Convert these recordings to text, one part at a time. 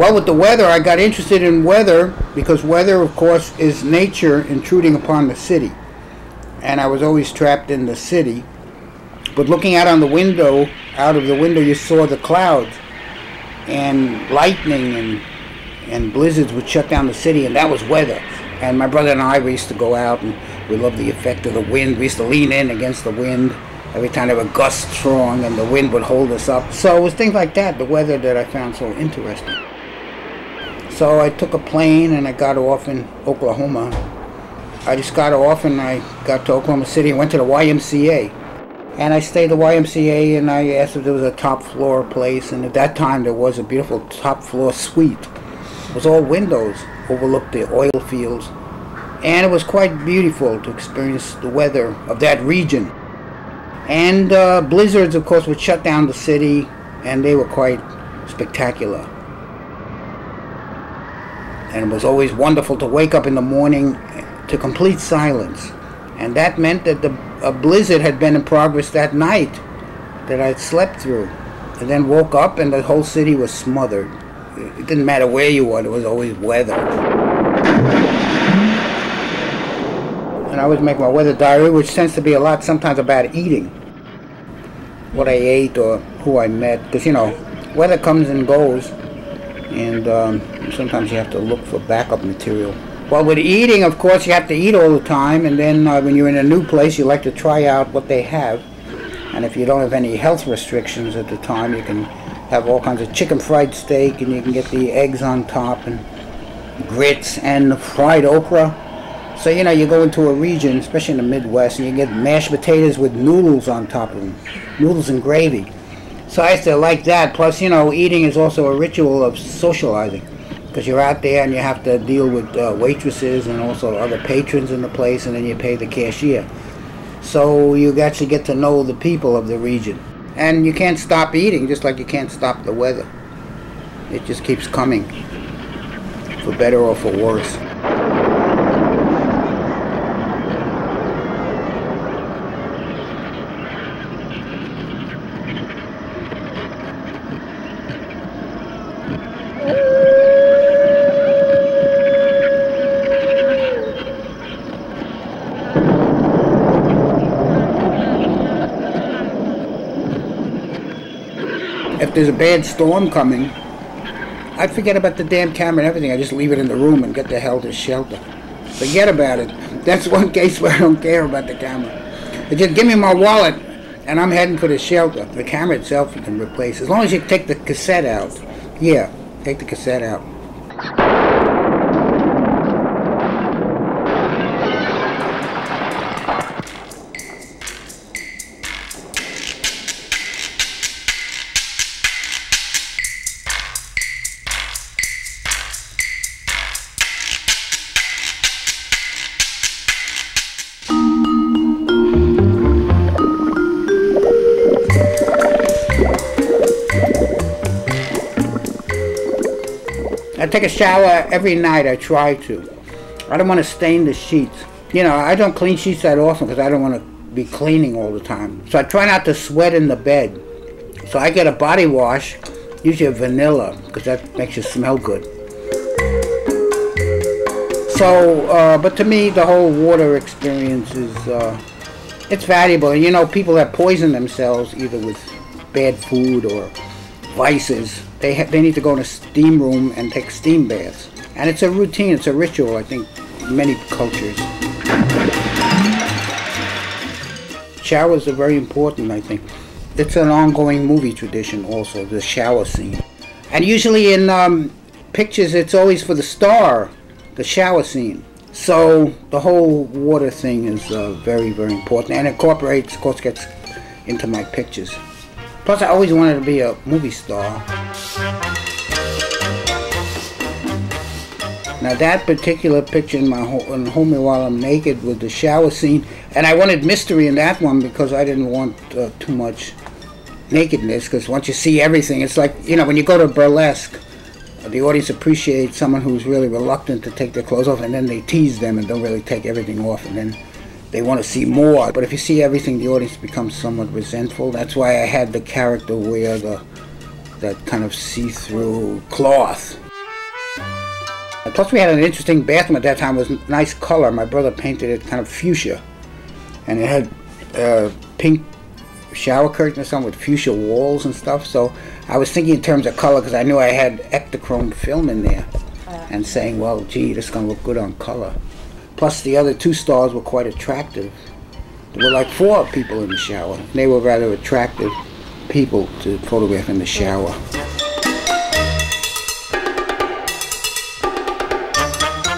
Well, with the weather, I got interested in weather because weather, of course, is nature intruding upon the city. And I was always trapped in the city. But looking out of the window, you saw the clouds. And lightning and blizzards would shut down the city, and that was weather. And my brother and I, we used to go out, and we loved the effect of the wind. We used to lean in against the wind every time there were gusts strong, and the wind would hold us up. So it was things like that, the weather, that I found so interesting. So I took a plane and I got off in Oklahoma. I just got off and I got to Oklahoma City and went to the YMCA. And I stayed at the YMCA and I asked if there was a top floor place, and at that time there was a beautiful top floor suite. It was all windows, overlooked the oil fields, and it was quite beautiful to experience the weather of that region. And blizzards, of course, would shut down the city, and they were quite spectacular. And it was always wonderful to wake up in the morning to complete silence. And that meant that a blizzard had been in progress that night that I'd slept through. And then woke up and the whole city was smothered. It didn't matter where you were, there was always weather. And I always make my weather diary, which tends to be a lot sometimes about eating. What I ate or who I met. Because, you know, weather comes and goes. And sometimes you have to look for backup material. Well, with eating, of course, you have to eat all the time, and then when you're in a new place, you like to try out what they have. And if you don't have any health restrictions at the time, you can have all kinds of chicken fried steak, and you can get the eggs on top, and grits, and fried okra. So, you know, you go into a region, especially in the Midwest, and you get mashed potatoes with noodles on top of them, noodles and gravy. So I used to like that. Plus, you know, eating is also a ritual of socializing, because you're out there and you have to deal with waitresses and also other patrons in the place, and then you pay the cashier. So you actually get to know the people of the region. And you can't stop eating, just like you can't stop the weather. It just keeps coming, for better or for worse. If there's a bad storm coming, I forget about the damn camera and everything. I just leave it in the room and get the hell to shelter. Forget about it. That's one case where I don't care about the camera. They just give me my wallet and I'm heading for the shelter. The camera itself you can replace. As long as you take the cassette out. Yeah, take the cassette out. I take a shower every night. I try to. I don't want to stain the sheets. You know, I don't clean sheets that often because I don't want to be cleaning all the time. So I try not to sweat in the bed. So I get a body wash, usually a vanilla, because that makes you smell good. So, but to me, the whole water experience is, it's valuable. And you know, people that poison themselves either with bad food or vices, they need to go in a steam room and take steam baths. And it's a routine, it's a ritual, I think, in many cultures. Showers are very important, I think. It's an ongoing movie tradition also, the shower scene. And usually in pictures, it's always for the star, the shower scene. So the whole water thing is very, very important, and incorporates, of course, gets into my pictures. Plus, I always wanted to be a movie star. Now that particular picture in my home while I'm naked with the shower scene, and I wanted mystery in that one because I didn't want too much nakedness, because once you see everything, it's like, you know, when you go to burlesque, the audience appreciates someone who's really reluctant to take their clothes off, and then they tease them and don't really take everything off, and then they want to see more. But if you see everything, the audience becomes somewhat resentful. That's why I had the character wear that kind of see-through cloth. Plus we had an interesting bathroom at that time. It was nice color. My brother painted it kind of fuchsia. And it had pink shower curtains or something with fuchsia walls and stuff. So I was thinking in terms of color because I knew I had Ektachrome film in there. And saying, well, gee, this is going to look good on color. Plus the other 2 stars were quite attractive. There were like 4 people in the shower. They were rather attractive people to photograph in the shower.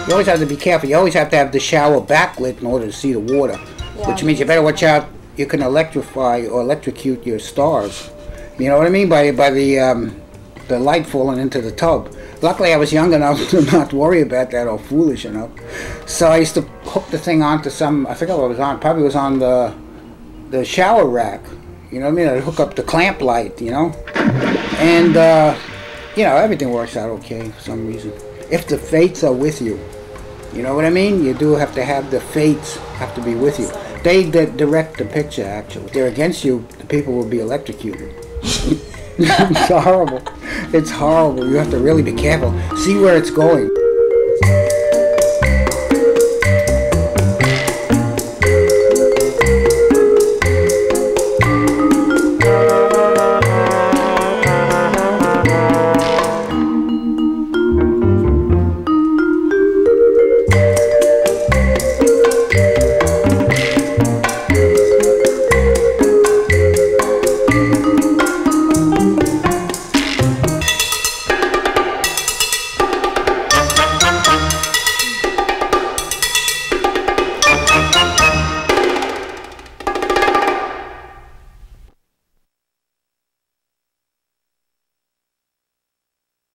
You always have to be careful. You always have to have the shower backlit in order to see the water. Yeah, which means you better watch out. You can electrify or electrocute your stars. You know what I mean? By the light falling into the tub. Luckily I was young enough to not worry about that, or foolish enough. So I used to hook the thing onto some, I forgot what it was on, probably was on the shower rack. You know what I mean? I'd hook up the clamp light, you know? And, you know, everything works out okay for some reason. If the fates are with you. You know what I mean? You do have to have the fates have to be with you. They direct the picture, actually. If they're against you, the people will be electrocuted. It's horrible. It's horrible. You have to really be careful. See where it's going.